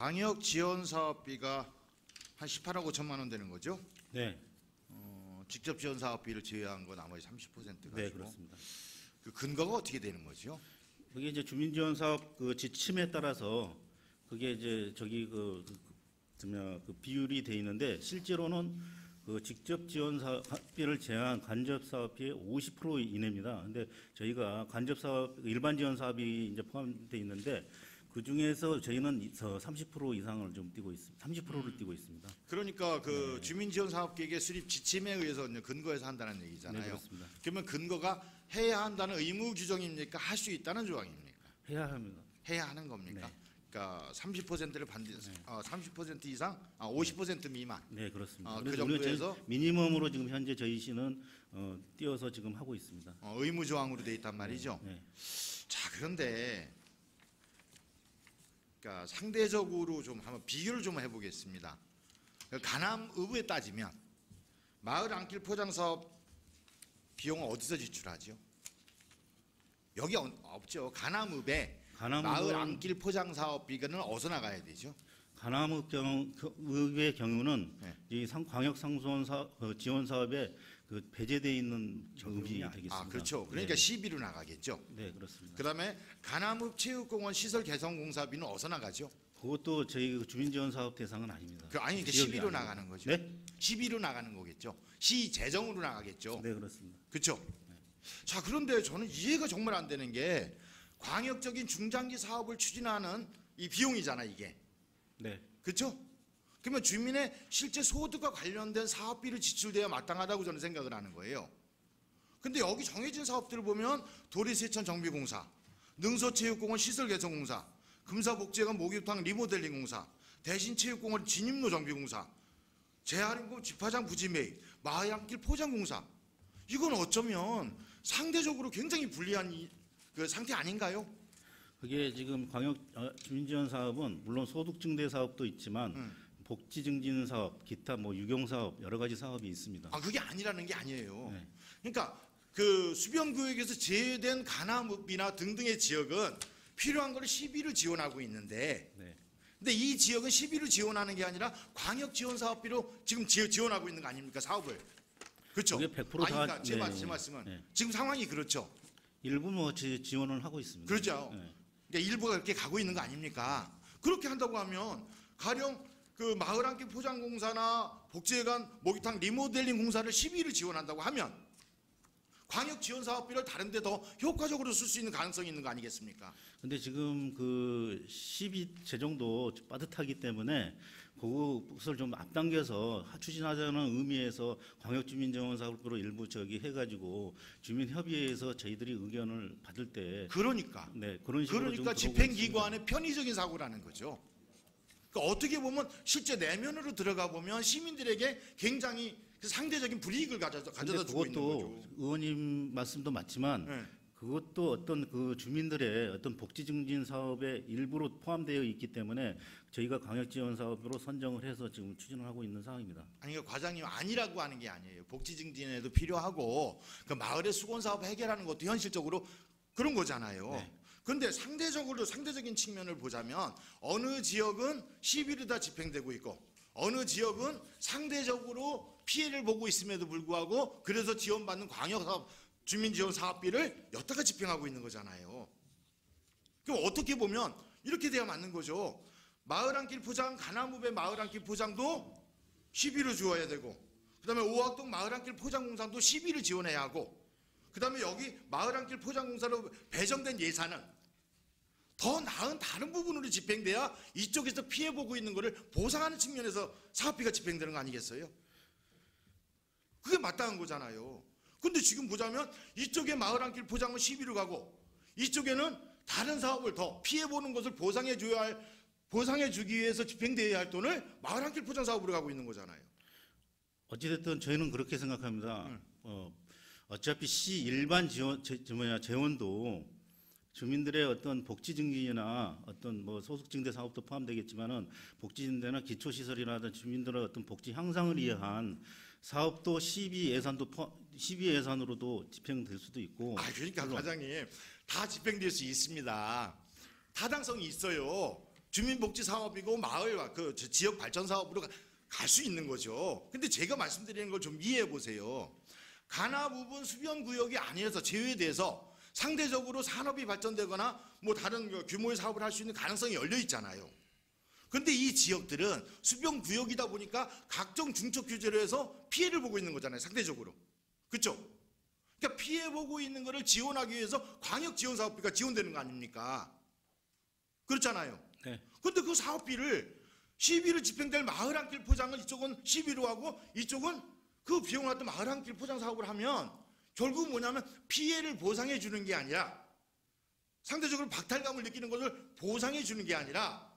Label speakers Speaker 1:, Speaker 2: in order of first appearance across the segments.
Speaker 1: 방역 지원 사업비가 한 18억 5천만 원 되는 거죠?
Speaker 2: 네,
Speaker 1: 직접 지원 사업비를 제외한 거 나머지 30% 가지고.
Speaker 2: 네 그렇습니다.
Speaker 1: 그 근거가 어떻게 되는 거죠?
Speaker 2: 그게 이제 주민지원 사업 그 지침에 따라서 그게 이제 저기 그 비율이 돼 있는데 실제로는 그 직접 지원 사업비를 제한 간접 사업비의 50% 이내입니다. 근데 저희가 간접 사업 일반 지원 사업이 이제 포함되어 있는데 그 중에서 저희는 30% 이상을 좀 띄고 있습니다. 30%를 띄고 있습니다.
Speaker 1: 그러니까 그 주민지원 사업계획의 수립 지침에 의해서 근거해서 한다는 얘기잖아요.
Speaker 2: 네, 그렇습니다.
Speaker 1: 그러면 근거가 해야 한다는 의무 규정입니까? 할 수 있다는 조항입니까?
Speaker 2: 해야 합니다.
Speaker 1: 해야 하는 겁니까?
Speaker 2: 네.
Speaker 1: 그러니까 30%를 반드시 30% 이상, 50% 미만.
Speaker 2: 네, 그렇습니다.
Speaker 1: 그
Speaker 2: 그래서 우리가
Speaker 1: 정도에서
Speaker 2: 미니멈으로 지금 현재 저희 시는 띄어서 지금 하고 있습니다.
Speaker 1: 의무 조항으로 돼 있단 말이죠.
Speaker 2: 네.
Speaker 1: 자, 그런데 그러니까 상대적으로 좀 한번 비교를 좀 해보겠습니다. 가남읍에 따지면 마을 안길 포장 사업 비용은 어디서 지출하죠? 여기 없죠. 가남읍에 마을 안길 포장 사업비는 어디서 나가야 되죠?
Speaker 2: 가남읍의 경우는
Speaker 1: 네.
Speaker 2: 이 광역 상수원 지원 사업에 그 배제되어 있는 읍이 되겠습니다.
Speaker 1: 아, 그렇죠. 그러니까
Speaker 2: 네.
Speaker 1: 시비로 나가겠죠.
Speaker 2: 네, 그렇습니다.
Speaker 1: 그다음에 가남읍 체육공원 시설 개선 공사비는 어디서 나가죠?
Speaker 2: 그것도 저희 그 주민지원 사업 대상은 아닙니다.
Speaker 1: 아니,
Speaker 2: 지역이
Speaker 1: 시비로
Speaker 2: 아닙니다.
Speaker 1: 나가는 거죠.
Speaker 2: 네?
Speaker 1: 시비로 나가는 거겠죠. 시 재정으로 나가겠죠.
Speaker 2: 네, 그렇습니다.
Speaker 1: 그렇죠. 자, 그런데 저는 이해가 정말 안 되는 게 광역적인 중장기 사업을 추진하는 이 비용이잖아, 이게.
Speaker 2: 네.
Speaker 1: 그렇죠? 그러면 주민의 실제 소득과 관련된 사업비를 지출돼야 마땅하다고 저는 생각을 하는 거예요. 근데 여기 정해진 사업들을 보면 도리세천 정비공사, 능서체육공원 시설 개선공사, 금사복지회관 목욕탕 리모델링 공사, 대신체육공원 진입로 정비공사, 재활용금 집화장 부지 매입, 마을안길 포장공사. 이건 어쩌면 상대적으로 굉장히 불리한 그 상태 아닌가요?
Speaker 2: 그게 지금 광역 주민지원 사업은 물론 소득 증대 사업도 있지만 복지 증진 사업, 기타 뭐 유경 사업 여러 가지 사업이 있습니다.
Speaker 1: 아, 그게 아니라는 게 아니에요.
Speaker 2: 네.
Speaker 1: 그러니까 그 수변구역에서 제외된 가남읍이나 등등의 지역은 필요한 걸 시비를 지원하고 있는데,
Speaker 2: 네.
Speaker 1: 근데 이 지역은 시비를 지원하는 게 아니라 광역 지원 사업비로 지금 지원하고 있는 거 아닙니까, 사업을? 그렇죠.
Speaker 2: 그게 100%
Speaker 1: 아니, 그러니까
Speaker 2: 다-
Speaker 1: 제
Speaker 2: 네,
Speaker 1: 말씀은
Speaker 2: 네.
Speaker 1: 지금 상황이 그렇죠.
Speaker 2: 일부 뭐 지원을 하고 있습니다.
Speaker 1: 그렇죠.
Speaker 2: 네.
Speaker 1: 그러니까 일부가 그렇게 가고 있는 거 아닙니까? 그렇게 한다고 하면 가령 그 마을안길 포장공사나 복지회관 목욕탕 리모델링 공사를 시비를 지원한다고 하면 광역 지원 사업비를 다른 데 더 효과적으로 쓸 수 있는 가능성이 있는 거 아니겠습니까?
Speaker 2: 근데 지금 그 시비 재정도 빠듯하기 때문에 그것을 좀 앞당겨서 추진하자는 의미에서 광역주민정원 사업으로 일부 저기 해가지고 주민협의회에서 저희들이 의견을 받을 때
Speaker 1: 그러니까
Speaker 2: 네, 그런 식으로
Speaker 1: 그러니까
Speaker 2: 좀 들어오고
Speaker 1: 집행기관의 편의적인 사고라는 거죠. 그러니까 어떻게 보면 실제 내면으로 들어가 보면 시민들에게 굉장히 그 상대적인 불이익을 가져다 주고 있는
Speaker 2: 그것도
Speaker 1: 거죠.
Speaker 2: 의원님 말씀도 맞지만
Speaker 1: 네.
Speaker 2: 그것도 어떤 그 주민들의 어떤 복지 증진 사업에 일부로 포함되어 있기 때문에 저희가 광역 지원 사업으로 선정을 해서 지금 추진을 하고 있는 상황입니다.
Speaker 1: 아니, 그 과장님 아니라고 하는 게 아니에요. 복지 증진에도 필요하고 그 마을의 수건 사업 해결하는 것도 현실적으로 그런 거잖아요.
Speaker 2: 네.
Speaker 1: 그런데 상대적인 측면을 보자면 어느 지역은 시비로 다 집행되고 있고 어느 지역은 상대적으로 피해를 보고 있음에도 불구하고 그래서 지원받는 광역사업 주민지원 사업비를 여타가 집행하고 있는 거잖아요. 그럼 어떻게 보면 이렇게 돼야 맞는 거죠. 마을안길 포장, 가남읍의 마을안길 포장도 시비를 주어야 되고 그다음에 오학동 마을안길 포장공사도 시비를 지원해야 하고 그다음에 여기 마을안길 포장공사로 배정된 예산은 더 나은 다른 부분으로 집행돼야 이쪽에서 피해보고 있는 거를 보상하는 측면에서 사업비가 집행되는 거 아니겠어요? 그게 마땅한 거잖아요. 근데 지금 보자면 이쪽에 마을안길 포장은 시비로 가고 이쪽에는 다른 사업을 더 피해보는 것을 보상해주기 위해서 집행되어야 할 돈을 마을안길 포장 사업으로 가고 있는 거잖아요.
Speaker 2: 어찌됐든 저희는 그렇게 생각합니다. 어차피 시 일반 재원도 주민들의 어떤 복지 증진이나 어떤 뭐 소득 증대 사업도 포함되겠지만은 복지 증대나 기초 시설이나 주민들의 어떤 복지 향상을 위한 사업도 시비 예산으로도 집행될 수도 있고.
Speaker 1: 아, 그러니까
Speaker 2: 물론
Speaker 1: 과장님 다 집행될 수 있습니다. 타당성이 있어요. 주민복지 사업이고 마을 그 지역 발전 사업으로 갈 수 있는 거죠. 근데 제가 말씀드리는 걸 좀 이해해 보세요. 가나 부분 수변 구역이 아니어서 제외돼서 상대적으로 산업이 발전되거나 뭐 다른 규모의 사업을 할 수 있는 가능성이 열려 있잖아요. 그런데 이 지역들은 수변 구역이다 보니까 각종 중첩 규제로 해서 피해를 보고 있는 거잖아요. 상대적으로. 그렇죠? 그러니까 피해 보고 있는 거를 지원하기 위해서 광역 지원 사업비가 지원되는 거 아닙니까? 그렇잖아요.
Speaker 2: 네.
Speaker 1: 그런데 그 사업비를 시비로 집행될 마을 한 길 포장을 이쪽은 시비로 하고 이쪽은 그 비용을 갖다 마을 한 길 포장 사업을 하면 결국 뭐냐면 피해를 보상해 주는 게 아니라 상대적으로 박탈감을 느끼는 것을 보상해 주는 게 아니라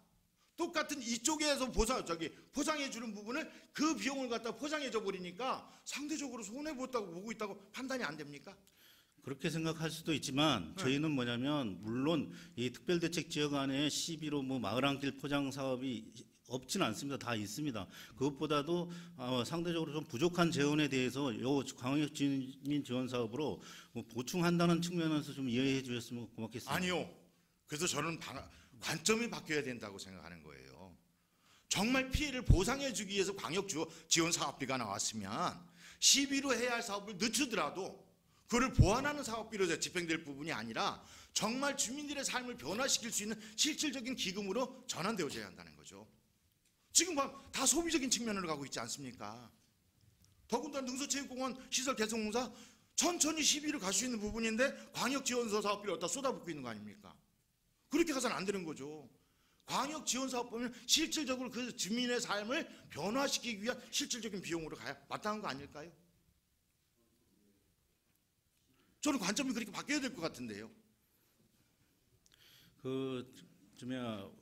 Speaker 1: 똑같은 이쪽에서 포장해 주는 부분을 그 비용을 갖다 포장해 줘 버리니까 상대적으로 손해 봤다고 보고 있다고 판단이 안 됩니까?
Speaker 2: 그렇게 생각할 수도 있지만 저희는 뭐냐면 물론 이 특별대책 지역 안에 시비로 뭐 마을 한 길 포장 사업이 없지는 않습니다. 다 있습니다. 그것보다도 상대적으로 좀 부족한 재원에 대해서 요 광역 주민 지원 사업으로 뭐 보충한다는 측면에서 좀 이해해 주셨으면 고맙겠습니다.
Speaker 1: 아니요. 그래서 저는 관점이 바뀌어야 된다고 생각하는 거예요. 정말 피해를 보상해 주기 위해서 광역 지원 사업비가 나왔으면 시비로 해야 할 사업을 늦추더라도 그걸 보완하는 사업비로 집행될 부분이 아니라 정말 주민들의 삶을 변화시킬 수 있는 실질적인 기금으로 전환되어져야 한다는 거죠. 지금 다 소비적인 측면으로 가고 있지 않습니까? 더군다나 능서체육공원 시설 개선공사 천천히 시비를 갈 수 있는 부분인데 광역지원서 사업비를 어디다 쏟아붓고 있는 거 아닙니까? 그렇게 가서는 안 되는 거죠. 광역지원사업비는 실질적으로 그 주민의 삶을 변화시키기 위한 실질적인 비용으로 가야 마땅한 거 아닐까요? 저는 관점이 그렇게 바뀌어야 될 것 같은데요.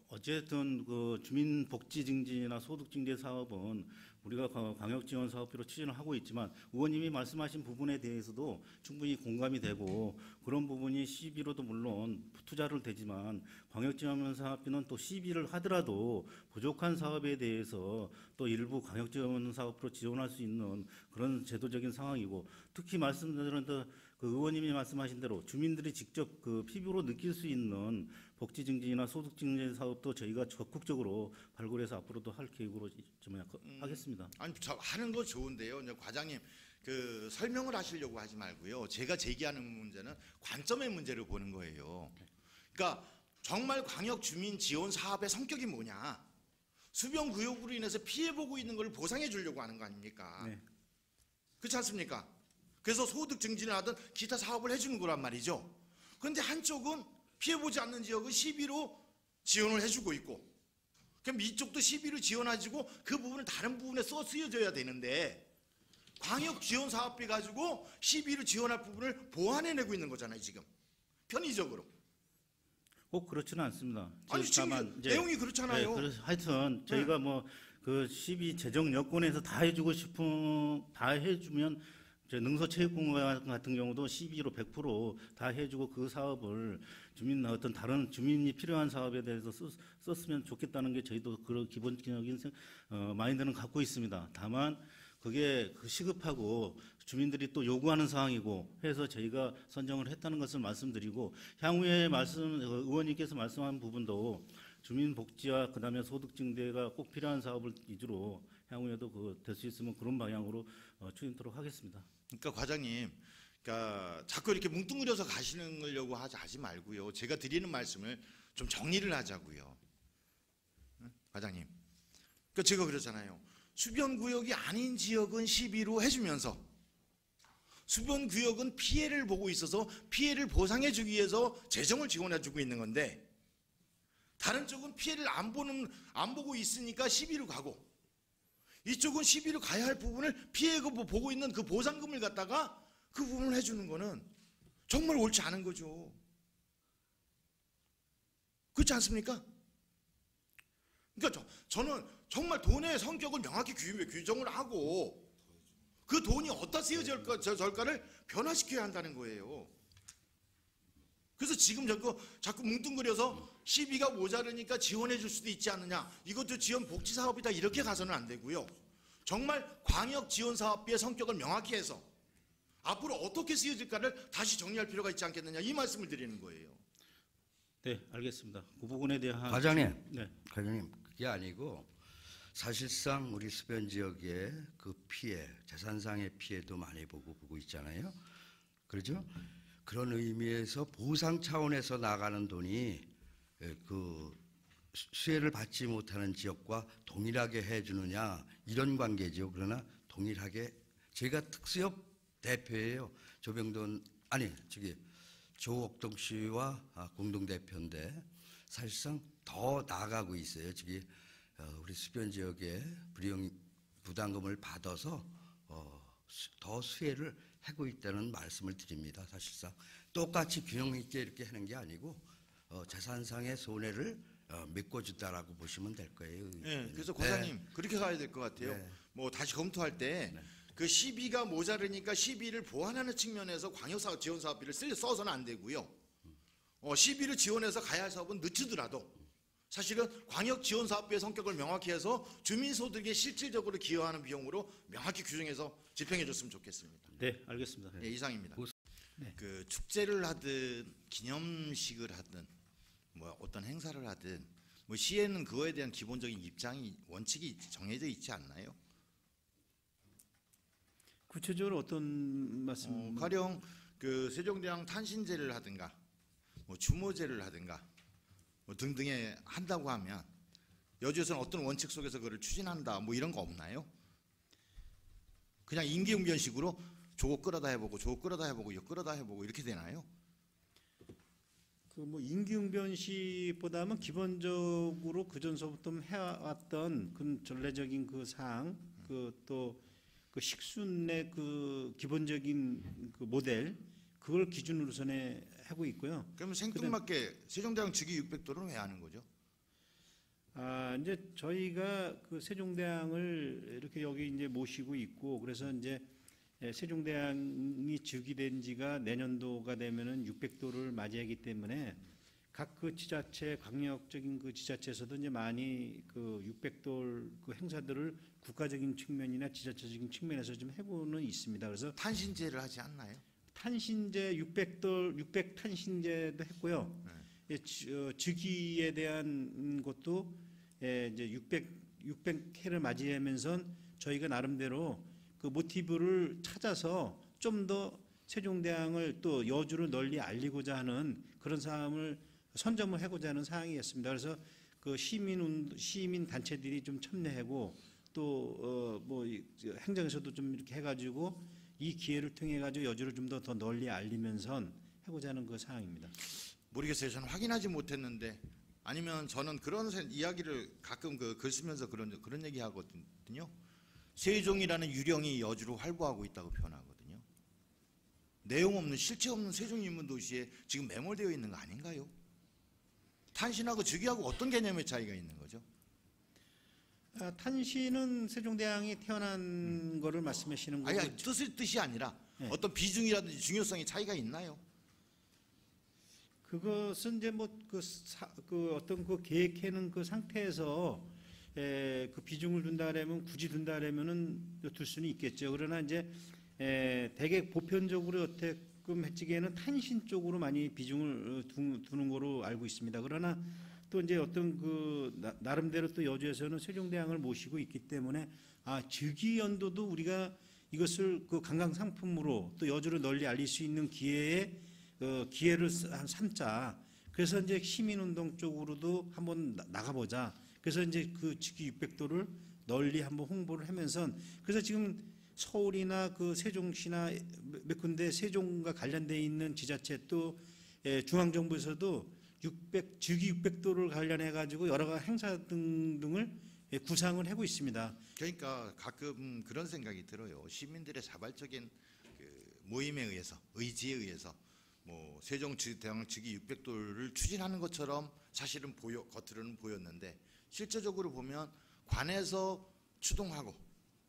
Speaker 2: 어쨌든 그 주민복지 증진이나 소득 증대 사업은 우리가 광역 지원 사업비로 추진을 하고 있지만 의원님이 말씀하신 부분에 대해서도 충분히 공감이 되고 그런 부분이 시비로도 물론 투자를 되지만 광역 지원 사업비는 또 시비를 하더라도 부족한 사업에 대해서 또 일부 광역 지원 사업으로 지원할 수 있는 그런 제도적인 상황이고 특히 말씀드린 그 의원님이 말씀하신 대로 주민들이 직접 그 피부로 느낄 수 있는 복지 증진이나 소득 증진 사업도 저희가 적극적으로 발굴해서 앞으로도 할 계획으로 좀 하겠습니다.
Speaker 1: 아니, 하는 거 좋은데요. 이제 과장님 그 설명을 하시려고 하지 말고요. 제가 제기하는 문제는 관점의 문제를 보는 거예요. 그러니까 정말 광역 주민 지원 사업의 성격이 뭐냐? 수변 구역으로 인해서 피해 보고 있는 걸 보상해 주려고 하는 거 아닙니까?
Speaker 2: 네.
Speaker 1: 그렇지 않습니까? 그래서 소득 증진을 하든 기타 사업을 해주는 거란 말이죠. 그런데 한쪽은 피해보지 않는 지역은 시비로 지원을 해주고 있고 그럼 이쪽도 시비로 지원해주고 그 부분을 다른 부분에 쓰여져야 되는데 광역 지원 사업비 가지고 시비로 지원할 부분을 보완해내고 있는 거잖아요. 지금 편의적으로.
Speaker 2: 꼭 그렇지는 않습니다.
Speaker 1: 아니 지금 내용이 그렇잖아요.
Speaker 2: 네, 그래서 하여튼 저희가 뭐 그 시비 재정 여건에서 다 해주고 다 해주면 능서체육공원 같은 경우도 시비로 100% 다 해주고 그 사업을 어떤 다른 주민이 필요한 사업에 대해서 썼으면 좋겠다는 게 저희도 그런 기본적인 마인드는 갖고 있습니다. 다만 그게 시급하고 주민들이 또 요구하는 사항이고 해서 저희가 선정을 했다는 것을 말씀드리고 향후에 의원님께서 말씀한 부분도 주민 복지와 그다음에 소득 증대가 꼭 필요한 사업을 위주로 향후에도 될 수 있으면 그런 방향으로 추진토록 하겠습니다.
Speaker 1: 그러니까 과장님, 그러니까 자꾸 이렇게 뭉뚱그려서 가시려고 하지 말고요. 제가 드리는 말씀을 좀 정리를 하자고요. 응? 과장님, 그러니까 제가 그러잖아요. 수변 구역이 아닌 지역은 시비로 해주면서 수변 구역은 피해를 보고 있어서 피해를 보상해주기 위해서 재정을 지원해주고 있는 건데 다른 쪽은 피해를 안 보고 있으니까 시비로 가고 이쪽은 시비로 가야 할 부분을 피해가 보고 있는 그 보상금을 갖다가 그 부분을 해주는 거는 정말 옳지 않은 거죠. 그렇지 않습니까? 그러니까 저는 정말 돈의 성격을 명확히 규정을 하고 그 돈이 어디다 쓰여질까를 변화시켜야 한다는 거예요. 그래서 지금 자꾸 뭉뚱그려서 시비가 모자르니까 지원해 줄 수도 있지 않느냐. 이것도 지원 복지 사업이다 이렇게 가서는 안 되고요. 정말 광역 지원 사업비의 성격을 명확히 해서 앞으로 어떻게 쓰여질까를 다시 정리할 필요가 있지 않겠느냐 이 말씀을 드리는 거예요.
Speaker 2: 네, 알겠습니다. 그 부분에 대한
Speaker 3: 과장님,
Speaker 2: 네,
Speaker 3: 과장님 그게 아니고 사실상 우리 수변 지역의 그 피해, 재산상의 피해도 많이 보고 있잖아요. 그렇죠? 그런 의미에서 보상 차원에서 나가는 돈이 그 수혜를 받지 못하는 지역과 동일하게 해주느냐 이런 관계죠. 그러나 동일하게 제가 특수협 대표예요. 조병돈 조옥동 씨와 공동 대표인데 사실상 더 나아가고 있어요. 우리 수변 지역에 부담금을 받아서 더 수혜를 하고 있다는 말씀을 드립니다. 사실상 똑같이 균형 있게 이렇게 하는 게 아니고 재산상의 손해를 메꿔준다라고 보시면 될 거예요.
Speaker 1: 네, 그래서 과장님 그렇게 가야 될 것 같아요.
Speaker 3: 네.
Speaker 1: 뭐 다시 검토할 때 그 시비가 모자르니까 시비를 보완하는 측면에서 광역사업 지원사업비를 써서는 안 되고요. 시비를 지원해서 가야 할 사업은 늦추더라도 사실은 광역지원사업비의 성격을 명확히 해서 주민소득에 실질적으로 기여하는 비용으로 명확히 규정해서 집행해 줬으면 좋겠습니다.
Speaker 2: 네, 알겠습니다.
Speaker 1: 네, 이상입니다.
Speaker 2: 네.
Speaker 1: 그 축제를 하든 기념식을 하든 뭐 어떤 행사를 하든 뭐 시에는 그거에 대한 기본적인 입장이 원칙이 정해져 있지 않나요?
Speaker 4: 구체적으로 어떤 말씀?
Speaker 1: 가령 그 세종대왕 탄신제를 하든가 뭐 추모제를 하든가 뭐 등등에 한다고 하면 여주에서는 어떤 원칙 속에서 그걸 추진한다 뭐 이런 거 없나요? 그냥 임기응변식으로 저거 끌어다 해보고 저거 끌어다 해보고 이거 끌어다 해보고 이렇게 되나요?
Speaker 4: 그 뭐 임기응변식보다는 기본적으로 그 전서부터 해왔던 그 전례적인 그 사항, 그 또 그 식순의 그 기본적인 그 모델 그걸 기준으로선에 하고 있고요.
Speaker 1: 그러면 생뚱맞게 세종대왕 즉위 600도를 왜 하는 거죠?
Speaker 4: 이제 저희가 그 세종대왕을 이렇게 여기 이제 모시고 있고 그래서 이제 세종대왕이 즉위된 지가 내년도가 되면은 600도를 맞이하기 때문에 각 그 지자체 강력적인 그 지자체에서도 이제 많이 그 600돌 그 행사들을 국가적인 측면이나 지자체적인 측면에서 좀 해보는 있습니다. 그래서
Speaker 1: 탄신제를 하지 않나요?
Speaker 4: 탄신제 600 탄신제도 했고요. 즉위에 대한 것도 이제 600회를 맞이하면서 저희가 나름대로 그 모티브를 찾아서 좀 더 세종대왕을 또 여주를 널리 알리고자 하는 그런 사항을 선점을 하고자 하는 사항이었습니다. 그래서 그 시민 단체들이 좀 참여하고 또 뭐 행정에서도 좀 이렇게 해가지고 이 기회를 통해 가지고 여주를 좀 더 널리 알리면서 하고자 하는 그 사항입니다.
Speaker 1: 모르겠어요. 저는 확인하지 못했는데 아니면 저는 그런 이야기를 가끔 그 글 쓰면서 그런 얘기 하거든요. 세종이라는 유령이 여주로 활보하고 있다고 표현하거든요. 내용 없는 실체 없는 세종 인문 도시에 지금 매몰되어 있는 거 아닌가요? 탄신하고 즉위하고 어떤 개념의 차이가 있는 거죠?
Speaker 4: 탄신은 세종대왕이 태어난 거를 말씀하시는 거고
Speaker 1: 아니 뜻이 아니라
Speaker 4: 네.
Speaker 1: 어떤 비중이라든지 중요성의 차이가 있나요?
Speaker 4: 그것은 이제 뭐 그 어떤 그 계획해는 그 상태에서 그 비중을 둔다라면 굳이 둔다라면은 둘 수는 있겠죠. 그러나 이제 대개 보편적으로 여태끔 해지기에는 탄신 쪽으로 많이 비중을 두는 거로 알고 있습니다. 그러나 또 이제 어떤 그 나름대로 또 여주에서는 세종대왕을 모시고 있기 때문에 즉위 연도도 우리가 이것을 그 관광 상품으로 또 여주를 널리 알릴 수 있는 기회를 삼자. 그래서 이제 시민운동 쪽으로도 한번 나가보자. 그래서 이제 그 즉위 600도를 널리 한번 홍보를 하면서 그래서 지금 서울이나 그 세종시나 몇 군데 세종과 관련돼 있는 지자체 또 중앙정부에서도 즉위 600도를 관련해 가지고 여러 가지 행사 등을 구상을 하고 있습니다.
Speaker 1: 그러니까 가끔 그런 생각이 들어요. 시민들의 자발적인 그 모임에 의해서 의지에 의해서 뭐 세종대왕 즉위 600도를 추진하는 것처럼 사실은 겉으로는 보였는데 실제적으로 보면 관에서 추동하고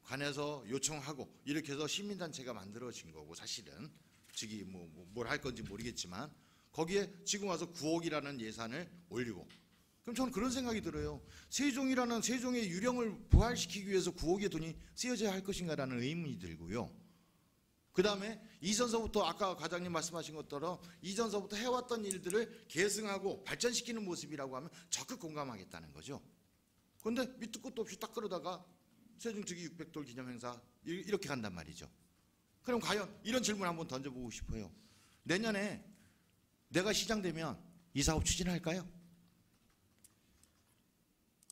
Speaker 1: 관에서 요청하고 이렇게 해서 시민단체가 만들어진 거고 사실은 즉위 뭘 할 건지 모르겠지만 거기에 지금 와서 9억이라는 예산을 올리고 그럼 저는 그런 생각이 들어요. 세종이라는 세종의 유령을 부활시키기 위해서 9억의 돈이 쓰여져야 할 것인가라는 의문이 들고요. 그다음에 이전서부터 아까 과장님 말씀하신 것처럼 이전서부터 해왔던 일들을 계승하고 발전시키는 모습이라고 하면 적극 공감하겠다는 거죠. 그런데 밑도 끝도 없이 딱 그러다가 세종특위 600돌 기념행사 이렇게 간단 말이죠. 그럼 과연 이런 질문 한번 던져보고 싶어요. 내년에 내가 시장 되면 이 사업 추진할까요?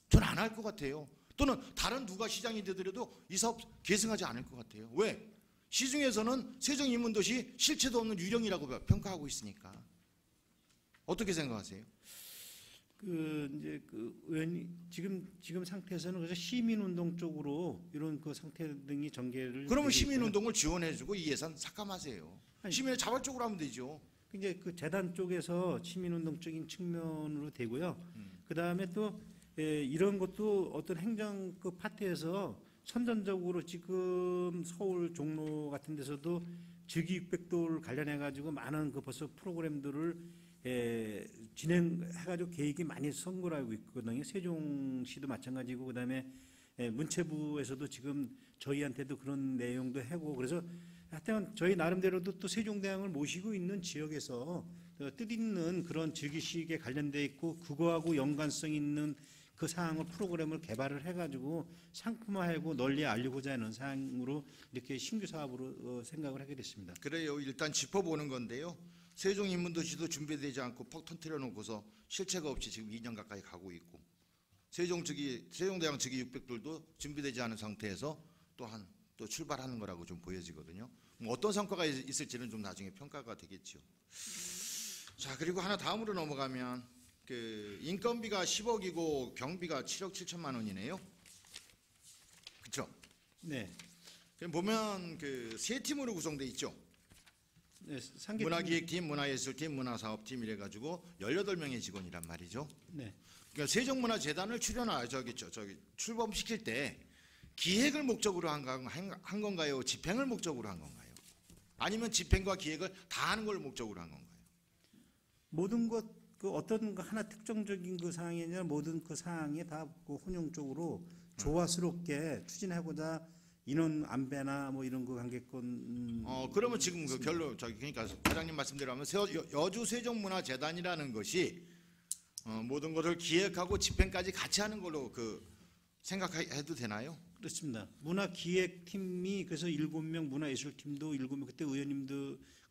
Speaker 1: 전 안 할 것 같아요. 또는 다른 누가 시장이 되더라도 이 사업 계승하지 않을 것 같아요. 왜? 시중에서는 세종인문도시 실체도 없는 유령이라고 평가하고 있으니까. 어떻게 생각하세요?
Speaker 4: 이제 의원이 지금 상태에서는 그래서 시민운동 쪽으로 이런 그 상태 등이 전개를.
Speaker 1: 그러면
Speaker 4: 되고 있고요.
Speaker 1: 시민운동을 지원해주고 이 예산 삭감하세요.
Speaker 4: 아니,
Speaker 1: 시민을 자발적으로 하면 되죠.
Speaker 4: 이제 그 재단 쪽에서 시민운동적인 측면으로 되고요. 그 다음에 또 이런 것도 어떤 행정 그 파트에서 선전적으로 지금 서울 종로 같은 데서도 즉위 600돌 관련해 가지고 많은 그 벌써 프로그램들을 진행해가지고 계획이 많이 선 거로 알고 있거든요. 세종시도 마찬가지고 그다음에 문체부에서도 지금 저희한테도 그런 내용도 하고 그래서 하여튼 저희 나름대로도 또 세종대왕을 모시고 있는 지역에서 뜻있는 그런 즉위식에 관련돼 있고 그거하고 연관성 있는 그 사항을 프로그램을 개발을 해가지고 상품화하고 널리 알리고자 하는 사항으로 이렇게 신규 사업으로 생각을 하게 됐습니다.
Speaker 1: 그래요. 일단 짚어보는 건데요. 세종인문도시도 준비되지 않고 퍽 터뜨려 놓고서 실체가 없이 지금 2년 가까이 가고 있고 세종대왕 즉위 600돌도 준비되지 않은 상태에서 또 출발하는 거라고 좀 보여지거든요. 어떤 성과가 있을지는 좀 나중에 평가가 되겠죠. 자, 그리고 하나 다음으로 넘어가면 그 인건비가 10억이고 경비가 7억 7천만 원이네요. 그렇죠?
Speaker 4: 네.
Speaker 1: 그럼 보면 그 세 팀으로 구성돼 있죠.
Speaker 4: 네, 상계
Speaker 1: 문화기획팀, 문화예술팀, 문화사업팀 이래가지고 18명의 직원이란 말이죠.
Speaker 4: 네.
Speaker 1: 그러니까 세종문화재단을 출범시킬 때 기획을 목적으로 한 건가요? 집행을 목적으로 한 건가요? 아니면 집행과 기획을 다 하는 걸 목적으로 한 건가요?
Speaker 4: 모든 것 그 어떤 거 하나 특정적인 그 사항이 아니라 모든 그 사항에 다 그 혼용적으로 조화스럽게 추진하고자 인원 안배나 뭐 이런 거 관계권.
Speaker 1: 그러면 지금 그 결론 그러니까 과장님 말씀대로 하면 여주 세종문화재단이라는 것이 모든 것을 기획하고 집행까지 같이 하는 걸로 생각해도 되나요?
Speaker 4: 그렇습니다. 문화기획팀이 그래서 7명, 문화예술팀도 7명. 그때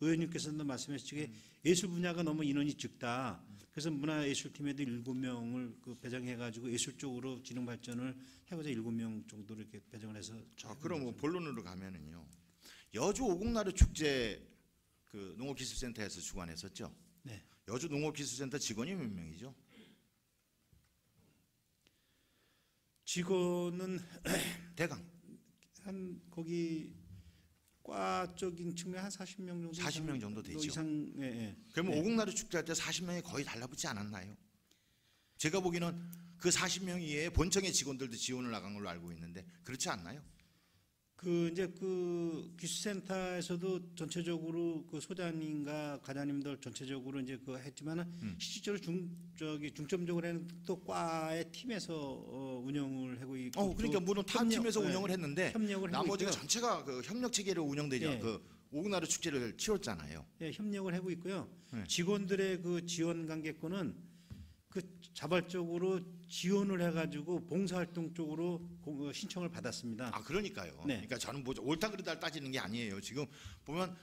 Speaker 4: 의원님께서도 말씀하시기에 예술 분야가 너무 인원이 적다. 그래서 문화예술팀에도 7명을 배정해가지고 예술 쪽으로 진흥 발전을 해고자 7명 정도로 이렇게 배정을 해서.
Speaker 1: 자, 그럼 뭐 본론으로 가면은요. 여주 오곡나루 축제 그 농업기술센터에서 주관했었죠.
Speaker 4: 네.
Speaker 1: 여주 농업기술센터 직원이 몇 명이죠?
Speaker 4: 직원은
Speaker 1: 대강
Speaker 4: 한 거기 과적인 측면 한 40명 정도.
Speaker 1: 40명 정도 되죠.
Speaker 4: 이상. 예, 예.
Speaker 1: 그러면
Speaker 4: 네.
Speaker 1: 오곡나루 축제 할 때 40명이 거의 달라붙지 않았나요? 제가 보기에는 그 40명 이외에 본청의 직원들도 지원을 나간 걸로 알고 있는데 그렇지 않나요?
Speaker 4: 이제 기술센터에서도 전체적으로 그 소장님과 과장님들 전체적으로 이제 했지만은 실질적으로 중점적으로 하는 또 과의 팀에서 운영을 하고 있고.
Speaker 1: 그러니까 물론 타 팀에서 운영을 했는데
Speaker 4: 협력을 하고
Speaker 1: 나머지가
Speaker 4: 있고요.
Speaker 1: 전체가 그 협력 체계로 운영되죠.
Speaker 4: 예.
Speaker 1: 그 오곡나루 축제를 치렀잖아요.
Speaker 4: 예, 협력을 하고 있고요.
Speaker 1: 네.
Speaker 4: 직원들의 그 지원 관계권은 자발적으로 지원을 해가지고 봉사활동 쪽으로 신청을 받았습니다.
Speaker 1: 그러니까요.
Speaker 4: 네.
Speaker 1: 그러니까 저는 뭐 옳다 그르다 따지는 게 아니에요. 지금 보면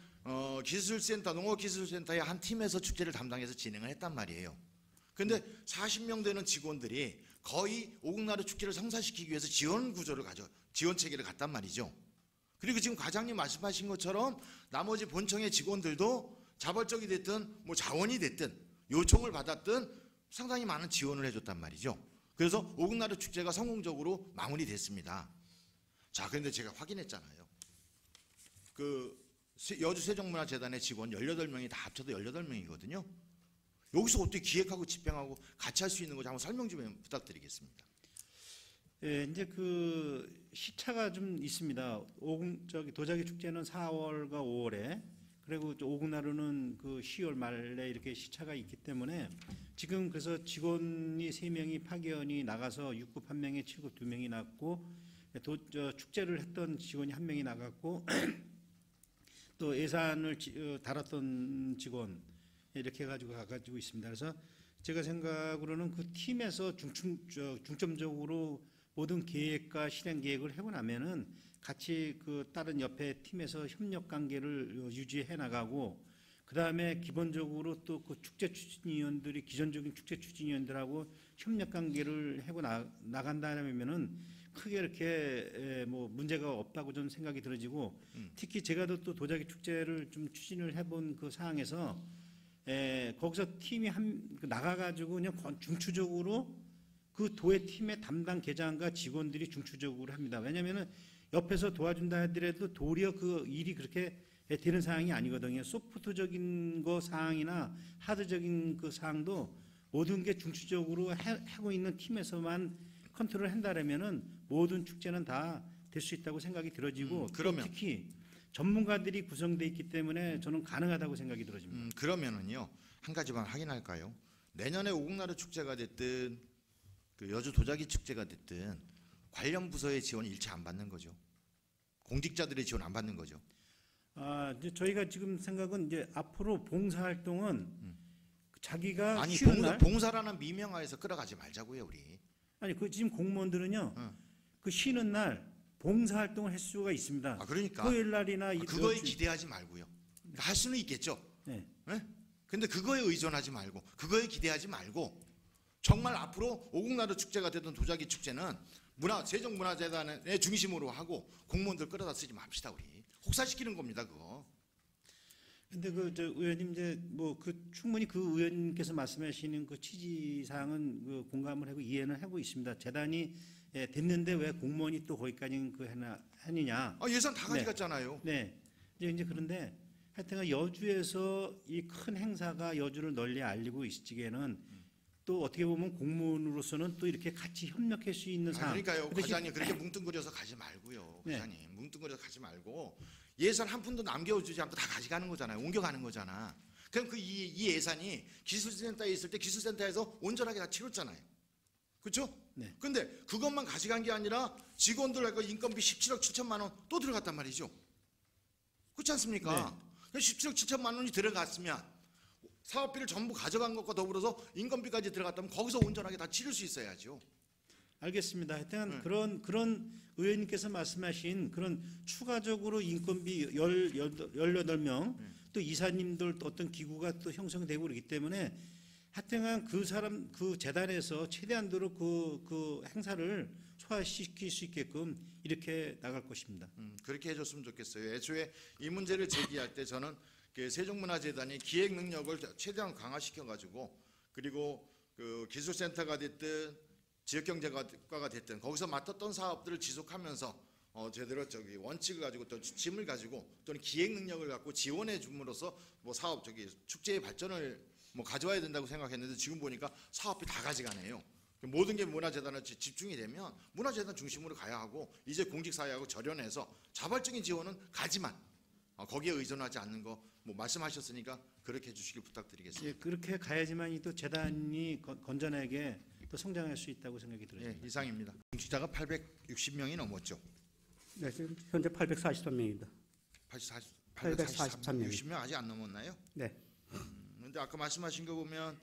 Speaker 1: 기술센터, 농업기술센터의 한 팀에서 축제를 담당해서 진행을 했단 말이에요. 그런데 40명 되는 직원들이 거의 오곡나루 축제를 성사시키기 위해서 지원 체계를 갖단 말이죠. 그리고 지금 과장님 말씀하신 것처럼 나머지 본청의 직원들도 자발적이 됐든 뭐 자원이 됐든 요청을 받았든 상당히 많은 지원을 해줬단 말이죠. 그래서 오곡나루 축제가 성공적으로 마무리됐습니다. 자, 그런데 제가 확인했잖아요. 여주 세종문화재단의 직원 18명이 다 합쳐도 18명이거든요. 여기서 어떻게 기획하고 집행하고 같이 할 수 있는 건지 한번 설명 좀 부탁드리겠습니다.
Speaker 4: 예, 이제 시차가 좀 있습니다. 도자기 축제는 4월과 5월에, 그리고 오곡나루는 10월 말에 이렇게 시차가 있기 때문에 지금 그래서 직원이 3명이 파견이 나가서 6급 1명에 7급 2명이 났고 축제를 했던 직원이 1명이 나갔고 또 예산을 달았던 직원 이렇게 해가지고 가지고 있습니다. 그래서 제가 생각으로는 그 팀에서 중점적으로 모든 계획과 실행 계획을 하고 나면은 같이 그 다른 옆에 팀에서 협력 관계를 유지해 나가고 그 다음에 기본적으로 또 그 축제 추진위원들이 기존적인 축제 추진위원들하고 협력 관계를 하고 나간다면은 크게 이렇게 뭐 문제가 없다고 저는 생각이 들어지고 특히 제가 또 도자기 축제를 좀 추진을 해본 그 상황에서 거기서 팀이 나가가지고 그냥 중추적으로 그 도의 팀의 담당 계장과 직원들이 중추적으로 합니다. 왜냐하면은 옆에서 도와준다 하더라도 도리어 그 일이 그렇게 되는 상황이 아니거든요. 소프트적인 거 사항이나 하드적인 그 사항도 모든 게 중추적으로 하고 있는 팀에서만 컨트롤 한다라면은 모든 축제는 다 될 수 있다고 생각이 들어지고
Speaker 1: 그러면
Speaker 4: 특히 전문가들이 구성돼 있기 때문에 저는 가능하다고 생각이 들어집니다.
Speaker 1: 그러면은요 한 가지만 확인할까요? 내년에 오곡나루 축제가 됐든 그 여주 도자기 축제가 됐든 관련 부서의 지원 일체 안 받는 거죠. 공직자들의 지원 안 받는 거죠.
Speaker 4: 이제 저희가 지금 생각은 이제 앞으로 봉사 활동은 자기가
Speaker 1: 아니
Speaker 4: 쉬는 날
Speaker 1: 봉사라는 미명하에서 끌어가지 말자고요 우리.
Speaker 4: 아니 그 지금 공무원들은요
Speaker 1: 응.
Speaker 4: 그 쉬는 날 봉사 활동을 할 수가 있습니다.
Speaker 1: 그러니까
Speaker 4: 토요일 날이나
Speaker 1: 그거에 기대하지 말고요. 그러니까 할 수는 있겠죠.
Speaker 4: 네.
Speaker 1: 네? 근데 그거에 의존하지 말고 그거에 기대하지 말고 정말 앞으로 오곡나루 축제가 되던 도자기 축제는 세종문화재단의 중심으로 하고 공무원들 끌어다 쓰지 맙시다 우리. 혹사시키는 겁니다 그거.
Speaker 4: 근데 그 저 의원님 이제 뭐 그 충분히 그 의원님께서 말씀하시는 그 취지 사항은 그 공감을 하고 이해는 하고 있습니다. 재단이 됐는데 왜 공무원이 또 거기까지 그 하느냐?
Speaker 1: 예산 다
Speaker 4: 네.
Speaker 1: 가져갔잖아요.
Speaker 4: 네. 이제 그런데 하여튼 여주에서 이 큰 행사가 여주를 널리 알리고 있기에는 또 어떻게 보면 공무원으로서는 또 이렇게 같이 협력할 수 있는 상황.
Speaker 1: 그러니까요
Speaker 4: 근데
Speaker 1: 과장님 그렇게 뭉뚱그려서 가지 말고요.
Speaker 4: 네.
Speaker 1: 과장님 뭉뚱그려서 가지 말고 예산 한 푼도 남겨주지 않고 다 가져가는 거잖아요. 옮겨가는 거잖아. 그럼 이 예산이 기술센터에 있을 때 기술센터에서 온전하게 다 치렀잖아요. 그렇죠?
Speaker 4: 네.
Speaker 1: 근데 그것만 가져간 게 아니라 직원들하고 인건비 17억 7천만 원 또 들어갔단 말이죠. 그렇지 않습니까?
Speaker 4: 네.
Speaker 1: 17억 7천만 원이 들어갔으면 사업비를 전부 가져간 것과 더불어서 인건비까지 들어갔다면 거기서 온전하게 다 치를 수 있어야죠.
Speaker 4: 알겠습니다. 하여튼 그런 의원님께서 말씀하신 그런 추가적으로 인건비 18명 또 이사님들 또 어떤 기구가 또 형성되고 그러기 때문에 하여튼 그 재단에서 최대한도로 그 행사를 소화시킬 수 있게끔 이렇게 나갈 것입니다.
Speaker 1: 그렇게 해줬으면 좋겠어요. 애초에 이 문제를 제기할 때 저는 그 세종문화재단이 기획 능력을 최대한 강화시켜가지고 그리고 그 기술센터가 됐든 지역경제과가 됐든 거기서 맡았던 사업들을 지속하면서 제대로 원칙을 가지고 또 지침을 가지고 또는 기획 능력을 갖고 지원해 줌으로써 뭐 사업 축제의 발전을 뭐 가져와야 된다고 생각했는데 지금 보니까 사업비 다 가져가네요. 모든 게 문화재단에 집중이 되면 문화재단 중심으로 가야 하고 이제 공직사회하고 절연해서 자발적인 지원은 가지만 거기에 의존하지 않는 거 뭐 말씀하셨으니까 그렇게 해주시길 부탁드리겠습니다.
Speaker 4: 예, 그렇게 가야지만 또 재단이 건전하게 또 성장할 수 있다고 생각이 들어요.
Speaker 1: 예, 이상입니다. 공직자가 860명이 넘었죠.
Speaker 5: 네, 지금 현재 843명입니다. 843 명.
Speaker 1: 60명 아직 안 넘었나요?
Speaker 5: 네.
Speaker 1: 근데 아까 말씀하신 거 보면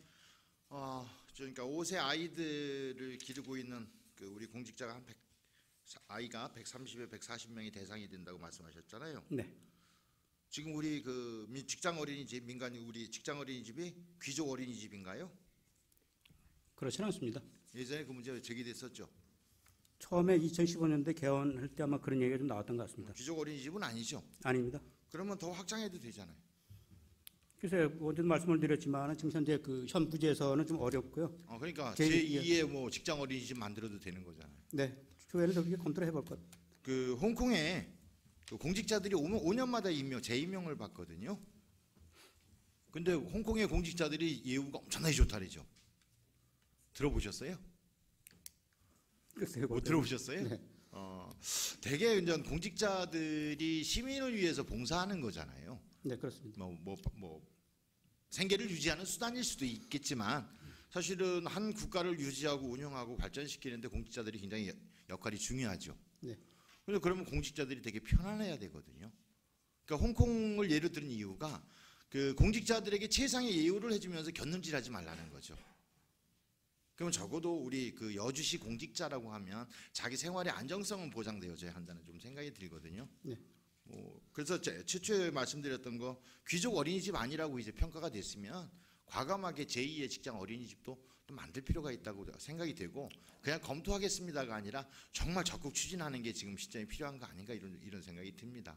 Speaker 1: 그러니까 5세 아이들을 기르고 있는 그 우리 공직자가 아이가 130에 140명이 대상이 된다고 말씀하셨잖아요.
Speaker 5: 네.
Speaker 1: 지금 우리 그 직장 어린이집 우리 직장 어린이집이 귀족 어린이집인가요?
Speaker 5: 그렇지는 않습니다.
Speaker 1: 예전에 그 문제가 제기됐었죠.
Speaker 5: 처음에 2015년도에 개원할 때 아마 그런 얘기가 좀 나왔던 것 같습니다.
Speaker 1: 귀족 어린이집은 아니죠.
Speaker 5: 아닙니다.
Speaker 1: 그러면 더 확장해도 되잖아요.
Speaker 5: 글쎄요, 어제도 말씀을 드렸지만 지금 현재 그 현 부지에서는 좀 어렵고요.
Speaker 1: 그러니까
Speaker 5: 제2의
Speaker 1: 제2의 뭐 직장 어린이집 만들어도 되는 거잖아요.
Speaker 5: 네, 조회를 더 그렇게 검토를 해볼 것.
Speaker 1: 그 홍콩에 그 공직자들이 5년마다 재임명을 받거든요. 근데 홍콩의 공직자들이 예우가 엄청나게 좋다리죠. 들어보셨어요?
Speaker 5: 글쎄요,
Speaker 1: 못 들어보셨어요?
Speaker 5: 네.
Speaker 1: 대개 이제 공직자들이 시민을 위해서 봉사하는 거잖아요.
Speaker 5: 네, 그렇습니다.
Speaker 1: 뭐 생계를 유지하는 수단일 수도 있겠지만 사실은 한 국가를 유지하고 운영하고 발전시키는데 공직자들이 굉장히 역할이 중요하죠.
Speaker 5: 네.
Speaker 1: 그래서 그러면 공직자들이 되게 편안해야 되거든요. 그러니까 홍콩을 예로 든 이유가 그 공직자들에게 최상의 예우를 해주면서 곁눈질하지 말라는 거죠. 그러면 적어도 우리 그 여주시 공직자라고 하면 자기 생활의 안정성은 보장되어져야 한다는 좀 생각이 들거든요.
Speaker 5: 네.
Speaker 1: 그래서 최초에 말씀드렸던 거 귀족 어린이집 아니라고 이제 평가가 됐으면 과감하게 제2의 직장 어린이집도 또 만들 필요가 있다고 생각이 되고 그냥 검토하겠습니다가 아니라 정말 적극 추진하는 게 지금 시점이 필요한 거 아닌가 이런 생각이 듭니다.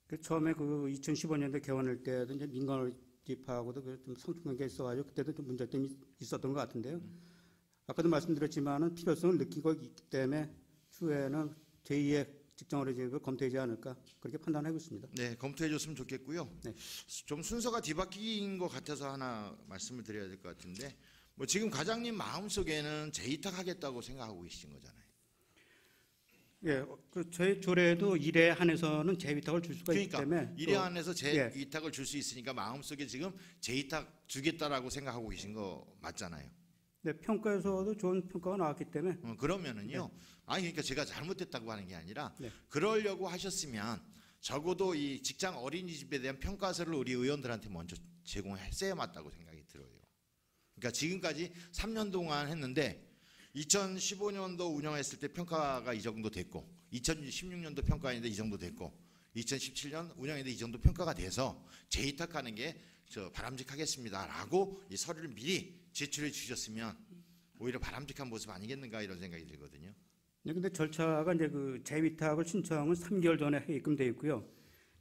Speaker 5: 그 처음에 그 2015년도 개원할 때도 이제 민간집하고도 좀 성충관계가 있어가지고 그때도 좀 문제점이 있었던 것 같은데요. 아까도 말씀드렸지만은 필요성을 느끼고 있기 때문에 추후에는 제2의 직장 어린이집을 검토하지 않을까 그렇게 판단하고 있습니다.
Speaker 1: 네, 검토해 줬으면 좋겠고요.
Speaker 5: 네.
Speaker 1: 좀 순서가 뒤바뀐 것 같아서 하나 말씀을 드려야 될 것 같은데 뭐 지금 과장님 마음속에는 재이탁하겠다고 생각하고 계신 거잖아요.
Speaker 5: 예, 그 저희 조례도 일에 한해서는 재위탁을 줄 수가 있기
Speaker 1: 그러니까
Speaker 5: 때문에
Speaker 1: 일에
Speaker 5: 또
Speaker 1: 한해서
Speaker 5: 예.
Speaker 1: 재이탁을 줄 수 있으니까 마음속에 지금 재이탁 주겠다라고 생각하고 계신 거 맞잖아요.
Speaker 5: 네, 평가에서도 좋은 평가가 나왔기 때문에
Speaker 1: 그러면은요. 아니 그러니까 제가 잘못됐다고 하는 게 아니라
Speaker 5: 네.
Speaker 1: 그러려고 하셨으면 적어도 이 직장 어린이집에 대한 평가서를 우리 의원들한테 먼저 제공했어야 맞다고 생각이 들어요. 그러니까 지금까지 3년 동안 했는데 2015년도 운영했을 때 평가가 이 정도 됐고 2016년도 평가했는데 이 정도 됐고 2017년 운영했는데 이 정도 평가가 돼서 재이탁하는 게 바람직하겠습니다라고 이 서류를 미리 제출해 주셨으면 오히려 바람직한 모습 아니겠는가 이런 생각이 들거든요.
Speaker 5: 네, 근데 절차가 이제 그 재위탁을 신청은 3개월 전에 하게끔 되어 있고요.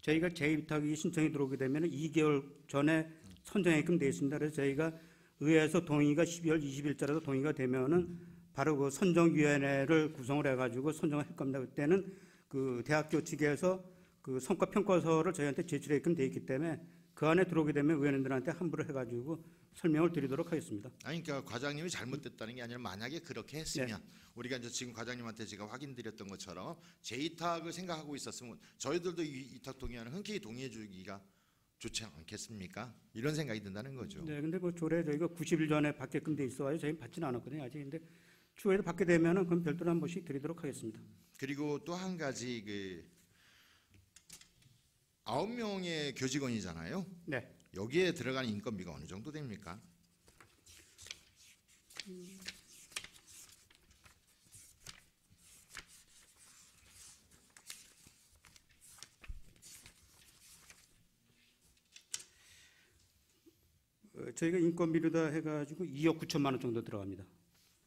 Speaker 5: 저희가 재위탁이 신청이 들어오게 되면 2개월 전에 선정하게끔 되어 있습니다. 그래서 저희가 의회에서 동의가 12월 20일자라도 동의가 되면은 바로 그 선정위원회를 구성을 해가지고 선정을 할 겁니다. 그때는 그 대학교 측에서 그 성과 평가서를 저희한테 제출하게끔 되어 있기 때문에 그 안에 들어오게 되면 의원님들한테 함부로 해가지고 설명을 드리도록 하겠습니다.
Speaker 1: 아니 그러니까 과장님이 잘못됐다는 게 아니라 만약에 그렇게 했으면 우리가 이제 지금 과장님한테 제가 확인드렸던 것처럼 재이탁을 생각하고 있었으면 저희들도 이 이탁 동의안을 흔쾌히 동의해 주기가 좋지 않겠습니까? 이런 생각이 든다는 거죠.
Speaker 5: 네, 근데 뭐 조례 저희가 90일 전에 받게끔 돼 있어가지고 저희는 받지는 않았거든요. 아직. 근데 추후에도 받게 되면은 그럼 별도로 한 번씩 드리도록 하겠습니다.
Speaker 1: 그리고 또 한 가지 그 9명의 교직원이잖아요.
Speaker 5: 네.
Speaker 1: 여기에 들어가는 인건비가 어느 정도 됩니까?
Speaker 5: 저희가 인건비로 다 해가지고 2억 9천만 원 정도 들어갑니다.